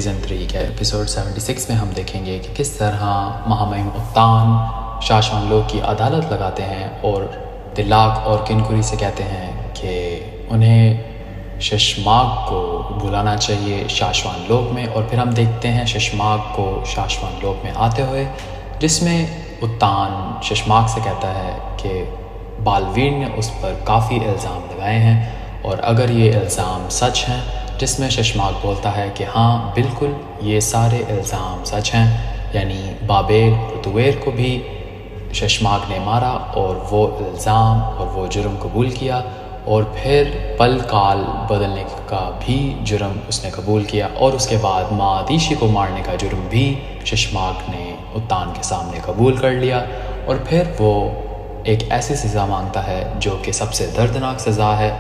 Season 3 के episode 76 में हम देखेंगे कि किस तरह महामहिम उत्तान शाश्वन लोक की अदालत लगाते हैं और दिलाक और किनकुरी से कहते हैं कि उन्हें शशमाग को बुलाना चाहिए शाश्वन लोक में। और फिर हम देखते हैं शशमाग को शाश्वन लोक में आते हुए, जिसमें उत्तान शशमाग से कहता है कि बालवीर ने उस पर काफ़ी इल्ज़ाम लगाए हैं और अगर ये इल्ज़ाम सच हैं, जिसमें शशमाग बोलता है कि हाँ बिल्कुल ये सारे इल्ज़ाम सच हैं, यानी बाबेर और दुवेर को भी शशमाग ने मारा और वो इल्ज़ाम और वो जुर्म कबूल किया और फिर पल काल बदलने का भी जुर्म उसने कबूल किया और उसके बाद मादीशी को मारने का जुर्म भी शशमाग ने उत्तान के सामने कबूल कर लिया। और फिर वो एक ऐसी सज़ा मांगता है जो कि सबसे दर्दनाक सज़ा है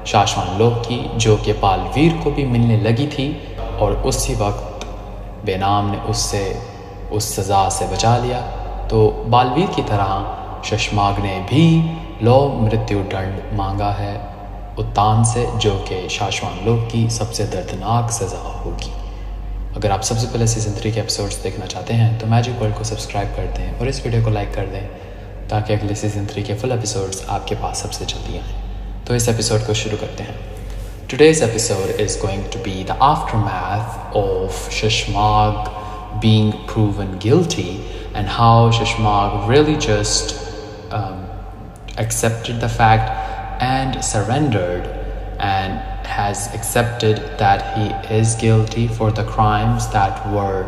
शाश्वन लोक की, जो कि बालवीर को भी मिलने लगी थी और उसी वक्त बेनाम ने उससे उस सज़ा से बचा लिया। तो बालवीर की तरह शशमाग ने भी लो मृत्यु दंड मांगा है उत्तान से, जो कि शाश्वन लोक की सबसे दर्दनाक सज़ा होगी। अगर आप सबसे पहले सीज़न 3 के एपिसोड्स देखना चाहते हैं तो मैजिक वर्ल्ड को सब्सक्राइब कर दें और इस वीडियो को लाइक कर दें ताकि अगले सीज़न 3 के फुल एपिसोड्स आपके पास सबसे जल्दी आएँ। तो इस एपिसोड को शुरू करते हैं। Today's episode is going to be the aftermath of Shashmag being proven guilty and how Shashmag really just accepted the fact and surrendered and has accepted that he is guilty for the crimes that were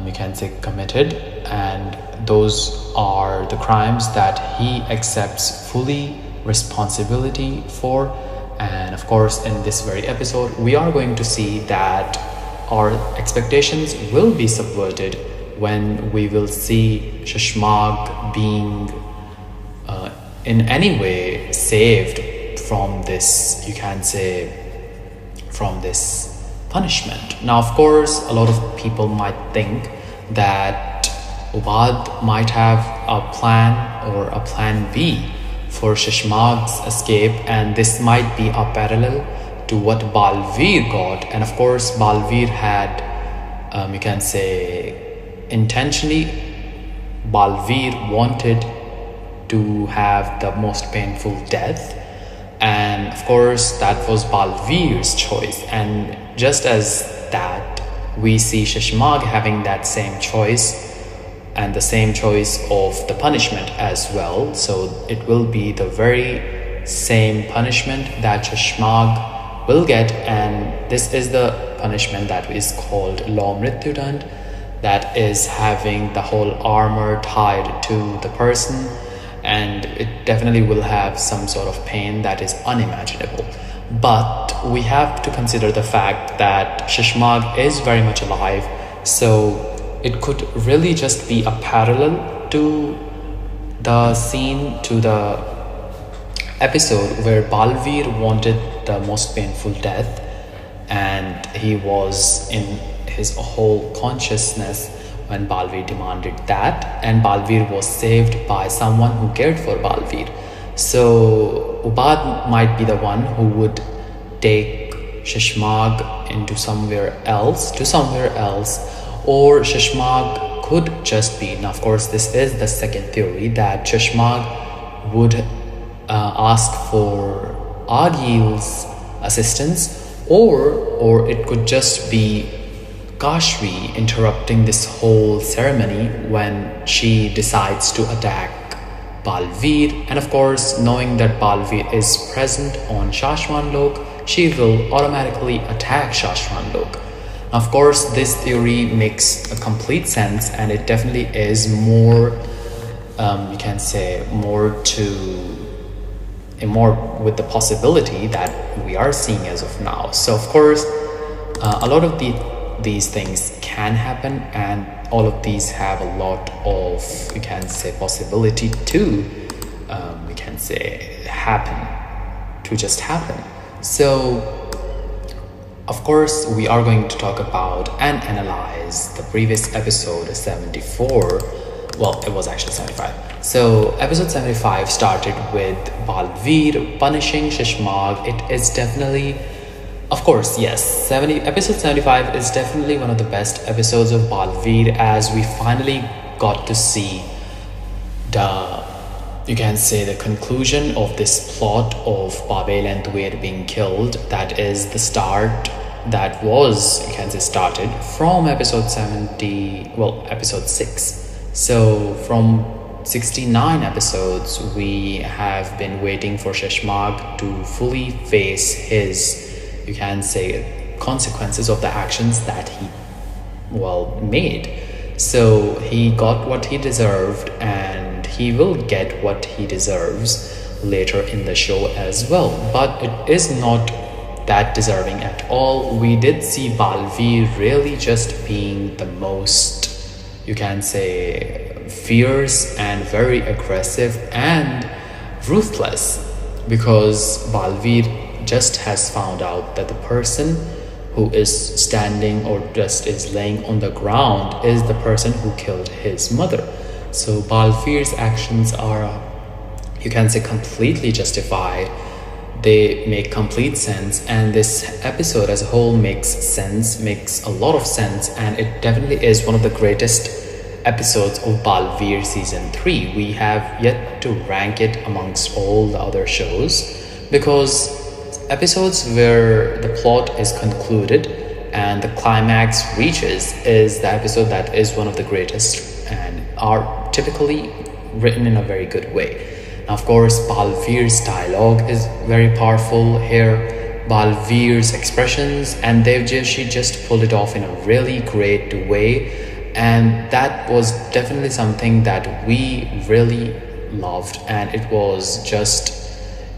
you can say committed, and those are the crimes that he accepts fully responsibility for. And of course in this very episode we are going to see that our expectations will be subverted when we will see Shashmag being in any way saved from this, you can say, from this punishment. Now of course a lot of people might think that Ubad might have a plan or a plan B for Shashmag's escape, and this might be a parallel to what Balveer got. And of course Balveer had you can say intentionally, Balveer wanted to have the most painful death, and of course that was Balveer's choice. And just as that, we see Shashmag having that same choice and the same choice of the punishment as well. So it will be the very same punishment that Shashmag will get, and this is the punishment that is called Law Mrityudand, that is having the whole armor tied to the person, and it definitely will have some sort of pain that is unimaginable. But we have to consider the fact that Shashmag is very much alive, so it could really just be a parallel to the scene, to the episode where Balveer wanted the most painful death and he was in his whole consciousness when Balveer demanded that, and Balveer was saved by someone who cared for Balveer. So Ubad might be the one who would take Shashmag into somewhere else, or Shashmag could just be, now of course this is the second theory, that Shashmag would ask for Agil's assistance, or it could just be Kashvi interrupting this whole ceremony when she decides to attack Balveer. And of course, knowing that Balveer is present on Shashwan Lok, she will automatically attack Shashwan Lok. Of course, this theory makes a complete sense, and it definitely is more, you can say, more with the possibility that we are seeing as of now. So of course, a lot of these things can happen, and all of these have a lot of, you can say, possibility to, you can say, just happen. So of course, we are going to talk about and analyze the previous episode 74. Well, it was actually 75. So episode 75 started with Balveer punishing Shashmag. It is definitely Of course, yes. Episode 75 is definitely one of the best episodes of Balveer, as we finally got to see the, you can say, the conclusion of this plot of Babel and Tuer being killed. That is the start that was, you can say, started from episode 70, well, episode 6. So from 69 episodes, we have been waiting for Sheshmag to fully face his, you can say, consequences of the actions that he, well, made. So he got what he deserved, and he will get what he deserves later in the show as well. But it is not that deserving at all. We did see Balveer really just being the most, you can say, fierce and very aggressive and ruthless, because Balveer just has found out that the person who is standing or just is laying on the ground is the person who killed his mother. So Balveer's actions are, you can say, completely justified. They make complete sense, and this episode as a whole makes sense, makes a lot of sense, and it definitely is one of the greatest episodes of Balveer season 3. We have yet to rank it amongst all the other shows, because episodes where the plot is concluded and the climax reaches is the episode that is one of the greatest and are typically written in a very good way. Now, of course, Balveer's dialogue is very powerful here. Balveer's expressions, and she just pulled it off in a really great way, and that was definitely something that we really loved, and it was just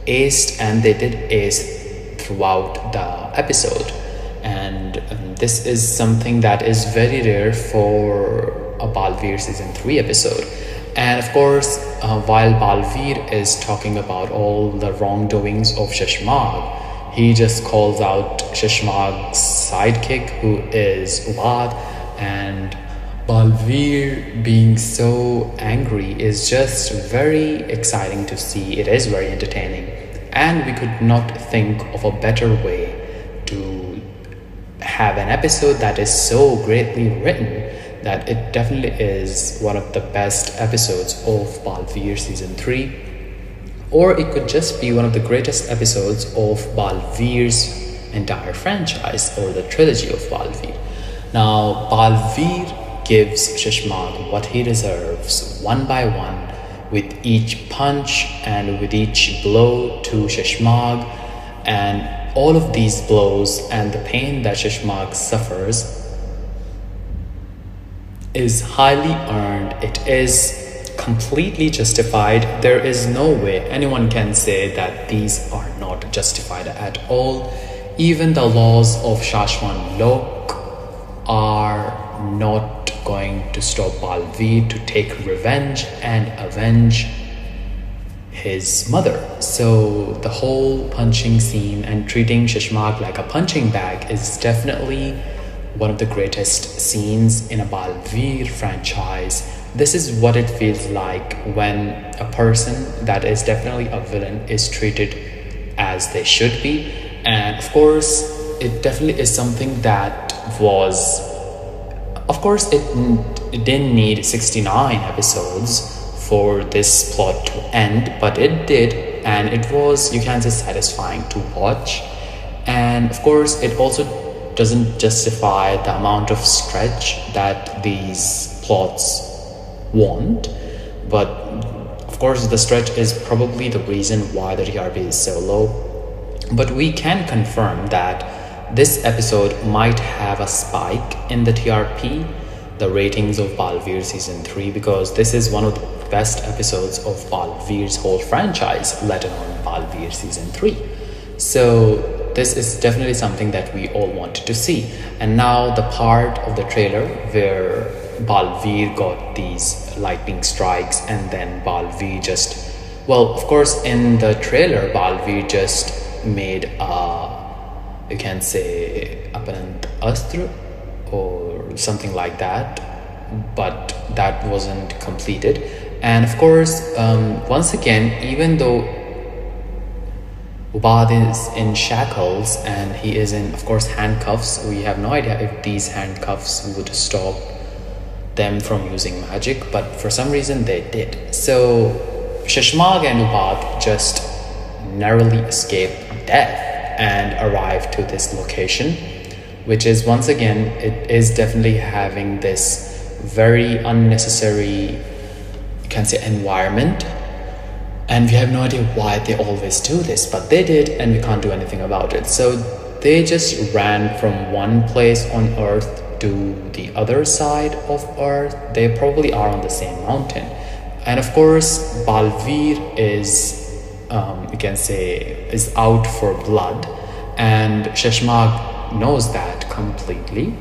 aced, and they did ace throughout the episode. And this is something that is very rare for a Balveer season 3 episode. And of course, while Balveer is talking about all the wrongdoings of Sheshmag, he just calls out Sheshmag's sidekick, who is Uad, and Balveer being so angry is just very exciting to see. It is very entertaining, and we could not think of a better way to have an episode that is so greatly written that it definitely is one of the best episodes of Balveer season 3, or it could just be one of the greatest episodes of Balveer's entire franchise, or the trilogy of Balveer. Now, Balveer gives Sheshmag what he deserves one by one, with each punch and with each blow to Sheshmag, and all of these blows and the pain that Sheshmag suffers is highly earned. It is completely justified. There is no way anyone can say that these are not justified at all. Even the laws of Shashwan Lok are not going to stop Balveer to take revenge and avenge his mother. So the whole punching scene and treating Sheshmag like a punching bag is definitely one of the greatest scenes in a Balveer franchise. This is what it feels like when a person that is definitely a villain is treated as they should be. And of course, it definitely is something that was, of course, it didn't need 69 episodes for this plot to end, but it did, and it was, you can say, satisfying to watch. And of course, it also doesn't justify the amount of stretch that these plots want, but of course the stretch is probably the reason why the TRP is so low. But we can confirm that this episode might have a spike in the TRP, the ratings of Balveer season 3, because this is one of the best episodes of Balveer's whole franchise, let alone Balveer season 3. So this is definitely something that we all wanted to see. And now the part of the trailer where Balveer got these lightning strikes, and then Balveer just, well, of course, in the trailer, Balveer just made a, you can say, Aparant Astra or something like that, but that wasn't completed. And of course, once again, even though Ubad is in shackles and he is in, of course, handcuffs. We have no idea if these handcuffs would stop them from using magic, but for some reason they did. So Sheshmag and Ubad just narrowly escape death and arrive to this location, which is, once again, it is definitely having this very unnecessary, you can say, environment. And we have no idea why they always do this, but they did, and we can't do anything about it. So they just ran from one place on Earth to the other side of Earth. They probably are on the same mountain. And of course, Balveer is, you can say, is out for blood. And Sheshmag knows that completely.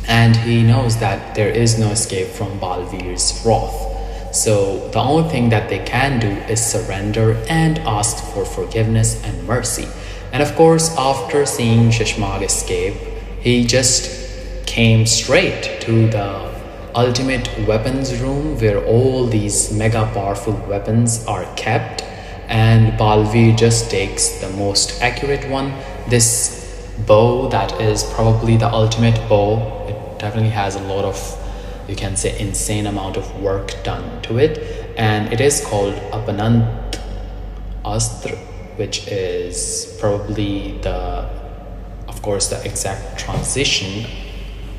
And he knows that there is no escape from Balveer's wrath. So the only thing that they can do is surrender and ask for forgiveness and mercy. And of course, after seeing Sheshmag escape, he just came straight to the ultimate weapons room where all these mega powerful weapons are kept. And Balveer just takes the most accurate one. This bow that is probably the ultimate bow. It definitely has a lot of, you can say, insane amount of work done to it, and it is called Abanant Astra, which is probably the, of course, the exact transition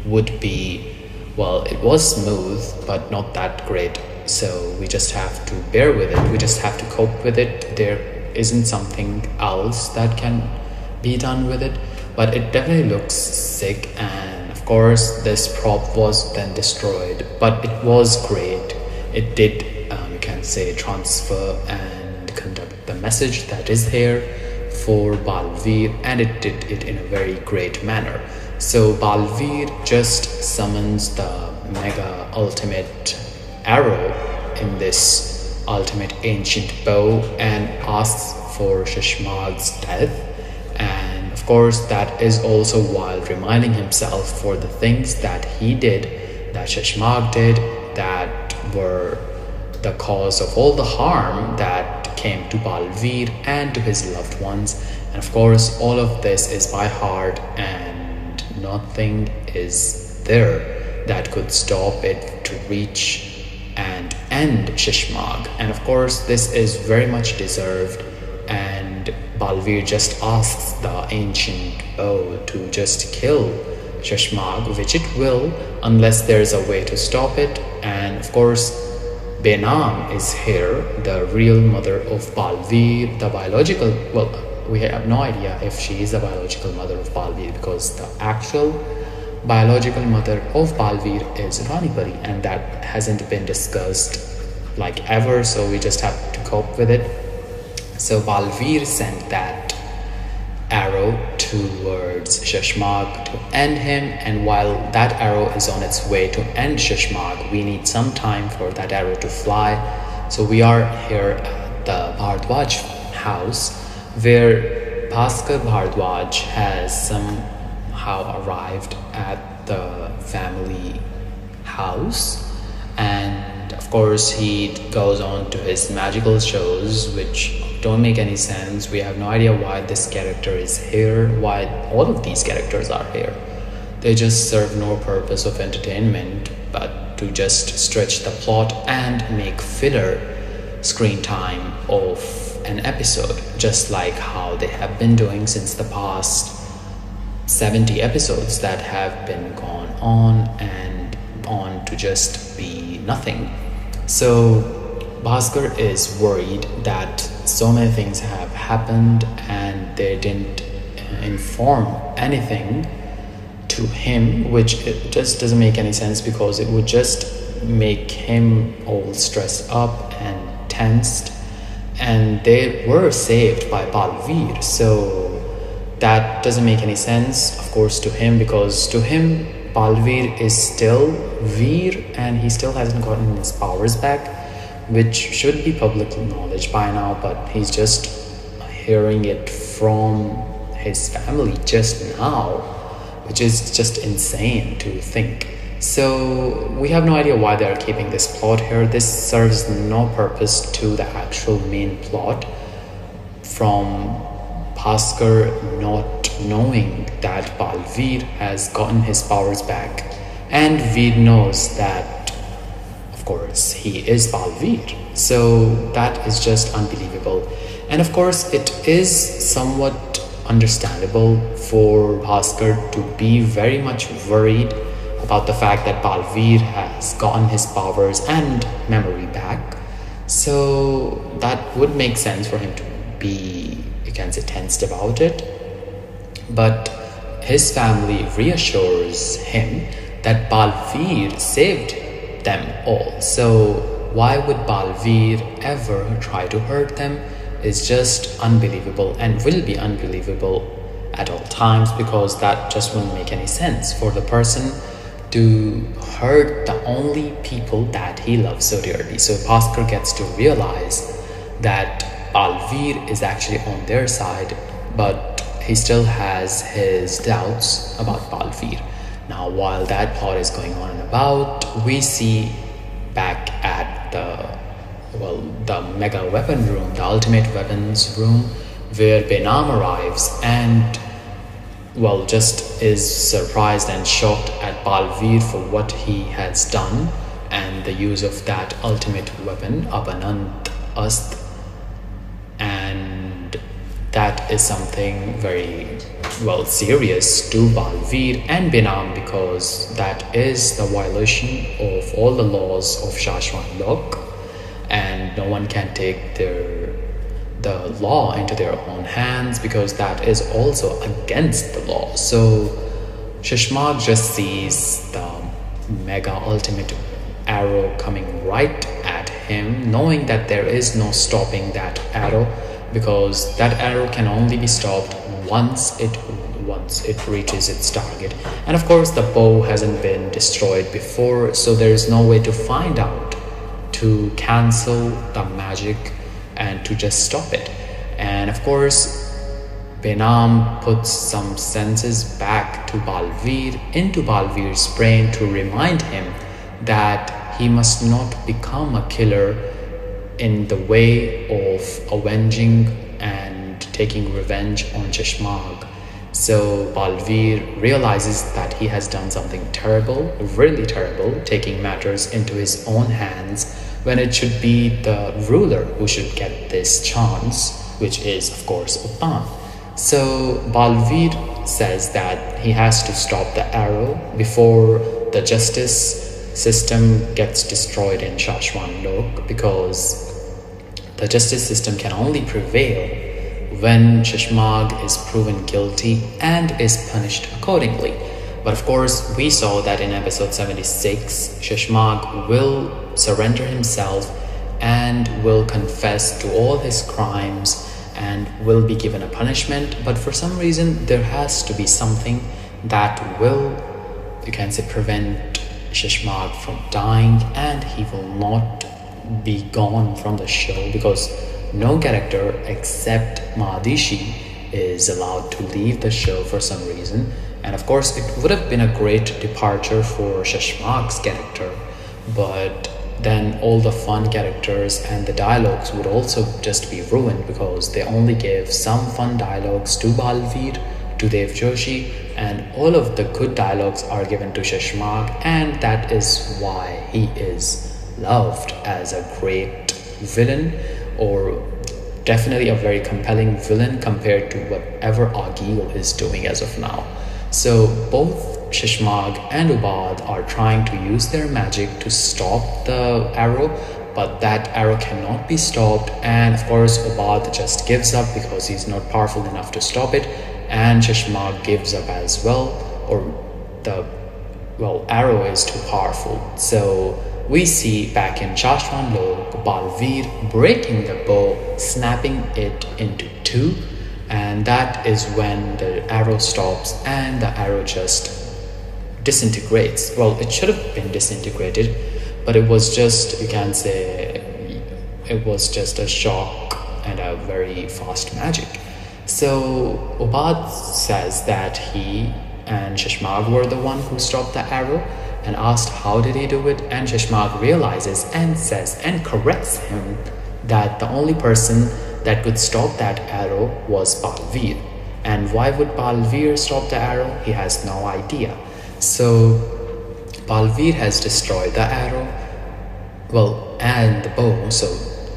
would be, well, it was smooth but not that great, so we just have to bear with it. We just have to cope with it. There isn't something else that can be done with it, but it definitely looks sick. And of course, this prop was then destroyed, but it was great. It did, you can say, transfer and conduct the message that is here for Balveer, and it did it in a very great manner. So Balveer just summons the mega ultimate arrow in this ultimate ancient bow and asks for Sheshmag's death. And of course, that is also while reminding himself for the things that he did, that Sheshmag did, that were the cause of all the harm that came to Balveer and to his loved ones. And of course, all of this is by heart, and nothing is there that could stop it to reach and end Sheshmag. And of course, this is very much deserved, and Balveer just asks the ancient bow to just kill Sheshmag, which it will, unless there's a way to stop it. And of course, Benam is here, the real mother of Balveer, the biological, well, we have no idea if she is the biological mother of Balveer, because the actual biological mother of Balveer is Ranipari, and that hasn't been discussed like ever, so we just have to cope with it. So Balveer sent that arrow towards Sheshmag to end him, and while that arrow is on its way to end Sheshmag, we need some time for that arrow to fly. So we are here at the Bhardwaj house, where Bhaskar Bhardwaj has somehow arrived at the family house, and of course he goes on to his magical shows, which don't make any sense. We have no idea why this character is here, why all of these characters are here. They just serve no purpose of entertainment but to just stretch the plot and make filler screen time of an episode, just like how they have been doing since the past 70 episodes that have been gone on and on to just be nothing. So Bhaskar is worried that so many things have happened and they didn't inform anything to him, which it just doesn't make any sense, because it would just make him all stressed up and tensed, and they were saved by Balveer. So that doesn't make any sense, of course, to him, because to him Balveer is still Veer and he still hasn't gotten his powers back, which should be public knowledge by now, but he's just hearing it from his family just now, which is just insane to think. So we have no idea why they're keeping this plot here. This serves no purpose to the actual main plot from Bhaskar, not knowing that Balveer has gotten his powers back, and Veer knows that, of course, he is Balveer. So that is just unbelievable. And of course, it is somewhat understandable for Bhaskar to be very much worried about the fact that Balveer has gotten his powers and memory back. So that would make sense for him to be, you can say, tensed about it. But his family reassures him that Balveer saved them all. So why would Balveer ever try to hurt them is just unbelievable, and will be unbelievable at all times, because that just wouldn't make any sense for the person to hurt the only people that he loves so dearly. So Bhaskar gets to realize that Balveer is actually on their side, but he still has his doubts about Balveer. Now, while that plot is going on and about, we see back at the mega weapon room, the ultimate weapons room, where Benam arrives and just is surprised and shocked at Balveer for what he has done and the use of that ultimate weapon, Abanant Ast. And that is something very serious to Balveer and Benam, because that is the violation of all the laws of Shashwan Lok, and no one can take the law into their own hands, because that is also against the law. So Shashmag just sees the mega ultimate arrow coming right at him, knowing that there is no stopping that arrow, because that arrow can only be stopped once it reaches its target. And of course the bow hasn't been destroyed before, so there is no way to find out to cancel the magic and to just stop it. And of course Benam puts some senses back to Balveer, into Balveer's brain, to remind him that he must not become a killer in the way of avenging and taking revenge on Shashmag. So Balveer realizes that he has done something terrible, really terrible, taking matters into his own hands, when it should be the ruler who should get this chance, which is of course Upan. So Balveer says that he has to stop the arrow before the justice system gets destroyed in Shashwan Lok, because the justice system can only prevail when Shashmag is proven guilty and is punished accordingly. But of course, we saw that in episode 76, Shashmag will surrender himself and will confess to all his crimes and will be given a punishment. But for some reason, there has to be something that will, you can say, prevent Shashmag from dying, and he will not be gone from the show, because no character except Mahadishi is allowed to leave the show for some reason. And of course, it would have been a great departure for Shashmag's character, but then all the fun characters and the dialogues would also just be ruined, because they only gave some fun dialogues to Balveer, to Dev Joshi, and all of the good dialogues are given to Shashmag, and that is why he is loved as a great villain, or definitely a very compelling villain compared to whatever Agil is doing as of now. So both Shashmag and Ubad are trying to use their magic to stop the arrow, but that arrow cannot be stopped, and of course Ubad just gives up because he's not powerful enough to stop it, and Shashmag gives up as well, or the arrow is too powerful. So we see back in Shashwan Lok, Balveer breaking the bow, snapping it into two, and that is when the arrow stops and the arrow just disintegrates. Well, it should have been disintegrated, but it was just, you can say, it was just a shock and a very fast magic. So Ubad says that he and Shashmag were the one who stopped the arrow, and asked how did he do it, and Shashmag realizes and says and corrects him that the only person that could stop that arrow was Balveer. And why would Balveer stop the arrow? He has no idea. So Balveer has destroyed the arrow, well, and the bow. So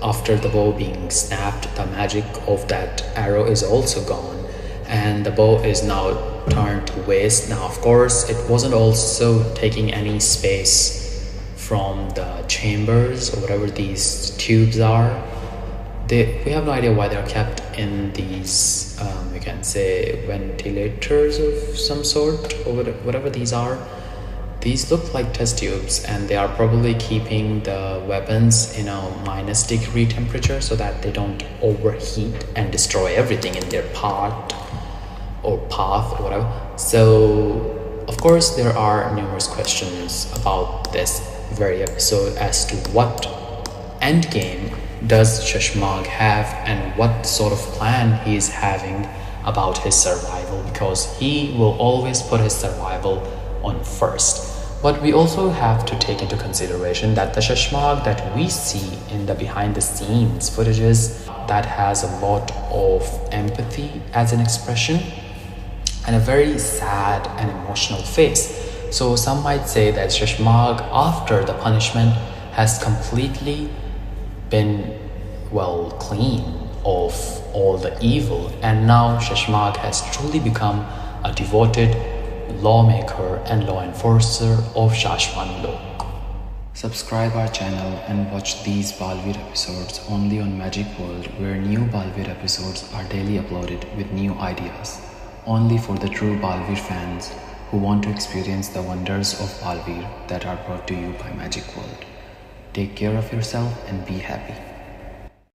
after the bow being snapped, the magic of that arrow is also gone, and the bow is now turned to waste. Now, of course, it wasn't also taking any space from the chambers or whatever these tubes are. We have no idea why they're kept in these, we can say, ventilators of some sort, or whatever these are. These look like test tubes, and they are probably keeping the weapons in a -degree temperature so that they don't overheat and destroy everything in their path or whatever. So, of course, there are numerous questions about this very episode as to what endgame does Shashmag have and what sort of plan he is having about his survival, because he will always put his survival on first. But we also have to take into consideration that the Shashmag that we see in the behind the scenes footages, that has a lot of empathy as an expression and a very sad and emotional face. So some might say that Shashmag, after the punishment, has completely been, well, clean of all the evil, and now Shashmag has truly become a devoted lawmaker and law enforcer of Shashwan Lok. Subscribe our channel and watch these Balveer episodes only on Magic World, where new Balveer episodes are daily uploaded with new ideas, only for the true Balveer fans who want to experience the wonders of Balveer that are brought to you by Magic World. Take care of yourself and be happy.